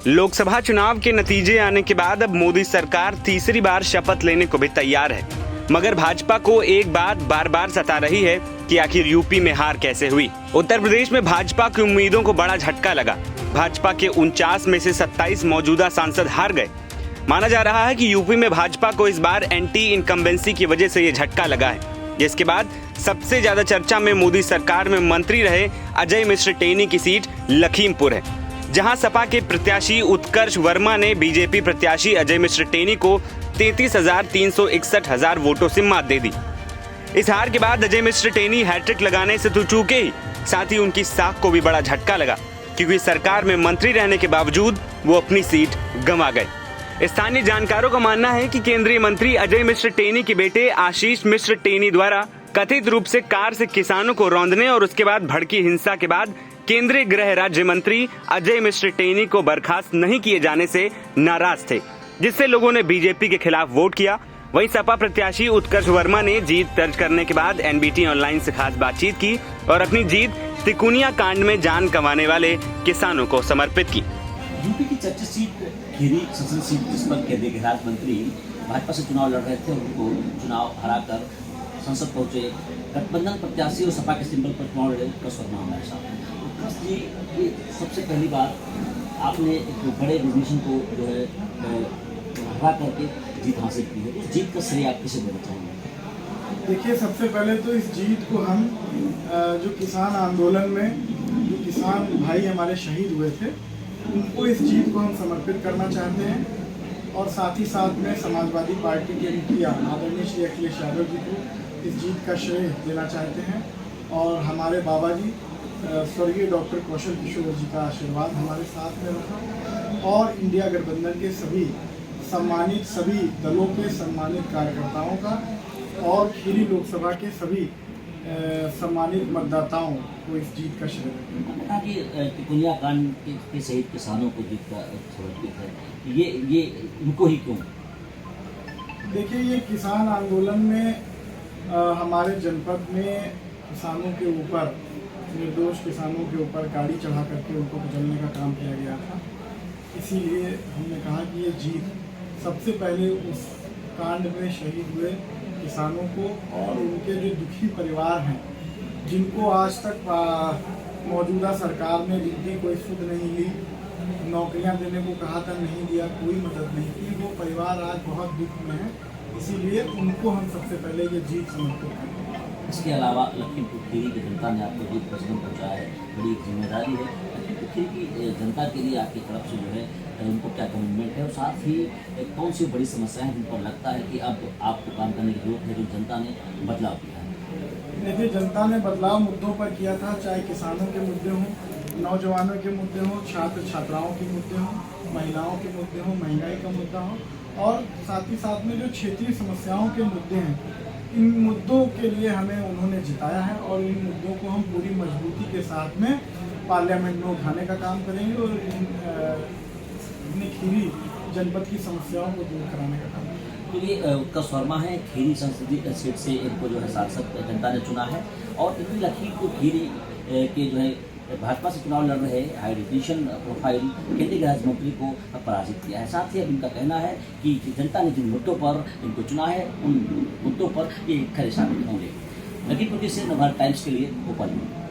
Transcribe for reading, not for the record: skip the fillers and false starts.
लोकसभा चुनाव के नतीजे आने के बाद अब मोदी सरकार तीसरी बार शपथ लेने को भी तैयार है, मगर भाजपा को एक बात बार बार सता रही है कि आखिर यूपी में हार कैसे हुई। उत्तर प्रदेश में भाजपा की उम्मीदों को बड़ा झटका लगा। भाजपा के 49 में से 27 मौजूदा सांसद हार गए। माना जा रहा है कि यूपी में भाजपा को इस बार एंटी इनकम्बेंसी की वजह से ये झटका लगा है, जिसके बाद सबसे ज्यादा चर्चा में मोदी सरकार में मंत्री रहे अजय मिश्र टेनी की सीट लखीमपुर है, जहां सपा के प्रत्याशी उत्कर्ष वर्मा ने बीजेपी प्रत्याशी अजय मिश्र टेनी को 33,361 वोटों से मात दे दी। इस हार के बाद अजय मिश्र टेनी हैट्रिक लगाने से तो चूके ही, साथ ही उनकी साख को भी बड़ा झटका लगा, क्योंकि सरकार में मंत्री रहने के बावजूद वो अपनी सीट गंवा गए। स्थानीय जानकारों का मानना है कि केंद्रीय मंत्री अजय मिश्र टेनी के बेटे आशीष मिश्र टेनी द्वारा कथित रूप से कार से किसानों को रौंदने और उसके बाद भड़की हिंसा के बाद केंद्रीय गृह राज्य मंत्री अजय मिश्र टेनी को बर्खास्त नहीं किए जाने से नाराज थे, जिससे लोगों ने बीजेपी के खिलाफ वोट किया। वहीं सपा प्रत्याशी उत्कर्ष वर्मा ने जीत दर्ज करने के बाद एनबीटी ऑनलाइन से खास बातचीत की और अपनी जीत तिकुनिया कांड में जान गंवाने वाले किसानों को समर्पित की। यूपी की चर्चित सीट खीरी संसदीय सीट, जिस पर केंद्रीय गृह राज्य मंत्री भाजपा से चुनाव लड़ रहे थे, उनको चुनाव हराकर संसद पहुंचे गठबंधन प्रत्याशी और सपा के सिंबल पर चुनाव लड़े उत्कर्ष वर्मा हमारे साथ। उत्कर्ष जी, ये सबसे पहली बार आपने एक बड़े डिवीजन को जो है हरा करके जीत हासिल की है। उस जीत का श्रेय आप किसे देना चाहेंगे? देखिए, सबसे पहले तो इस जीत को हम जो किसान आंदोलन में जो किसान भाई हमारे शहीद हुए थे, उनको इस जीत को हम समर्पित करना चाहते हैं, और साथ ही साथ में समाजवादी पार्टी के मुखिया आदरणीय श्री अखिलेश यादव जी को इस जीत का श्रेय देना चाहते हैं, और हमारे बाबा जी स्वर्गीय डॉक्टर कौशल किशोर जी का आशीर्वाद हमारे साथ में रहा, और इंडिया गठबंधन के सभी सम्मानित सभी दलों के सम्मानित कार्यकर्ताओं का और खीरी लोकसभा के सभी सम्मानित मतदाताओं को इस जीत का श्रेय देते हैं। कि तिकुनिया कांड के शहीद किसानों को जीत का समर्पित है, ये इनको ही क्यों? देखिए, ये किसान आंदोलन में हमारे जनपद में किसानों के ऊपर, निर्दोष किसानों के ऊपर गाड़ी चढ़ा करके उनको कुचलने का काम किया गया था। इसीलिए हमने कहा कि ये जीत सबसे पहले उस कांड में शहीद हुए किसानों को और उनके जो दुखी परिवार हैं, जिनको आज तक मौजूदा सरकार ने जिनकी कोई सुध नहीं ली, नौकरियां देने को कहा था, नहीं दिया, कोई मदद नहीं की, वो परिवार आज बहुत दुख में है। इसीलिए उनको हम सबसे पहले ये जीत समर्पित करते हैं। इसके अलावा लखीमपुर खीरी की जनता ने आपको जीत का कदम पहुँचाया है, बड़ी एक जिम्मेदारी है। लखीमपुर खीरी की जनता के लिए आपकी तरफ से जो है उनको क्या कमिटमेंट है, और साथ ही कौन सी बड़ी समस्याएं हैं जिन पर लगता है कि अब आपको काम करने की जरूरत है, जो जनता ने बदलाव किया है? देखिए, जनता ने बदलाव मुद्दों पर किया था, चाहे किसानों के मुद्दे हों, नौजवानों के मुद्दे हों, छात्र छात्राओं के मुद्दे हों, महिलाओं के मुद्दे हों, महंगाई का मुद्दा हो, और साथ ही साथ में जो क्षेत्रीय समस्याओं के मुद्दे हैं, इन मुद्दों के लिए हमें उन्होंने जिताया है, और इन मुद्दों को हम पूरी मजबूती के साथ में पार्लियामेंट में उठाने का काम करेंगे और अपनी खीरी जनपद की समस्याओं को दूर कराने का काम करेंगे। तो ये उत्कर्ष वर्मा है, खीरी संसदीय सीट से इनको जो है सांसद जनता ने चुना है, और इतनी लखीमपुर खीरी के जो है भाजपा से चुनाव लड़ रहे हाई डिफिनेशन प्रोफाइल केंद्रीय गृह राज्य मंत्री को भराजित किया है। साथ ही अब इनका कहना है कि जनता ने जिन मुद्दों पर इनको चुना है, उन मुद्दों पर ये खरे साबित होंगे। लखीमपुर से नवभारत टाइम्स के लिए भोपाल में।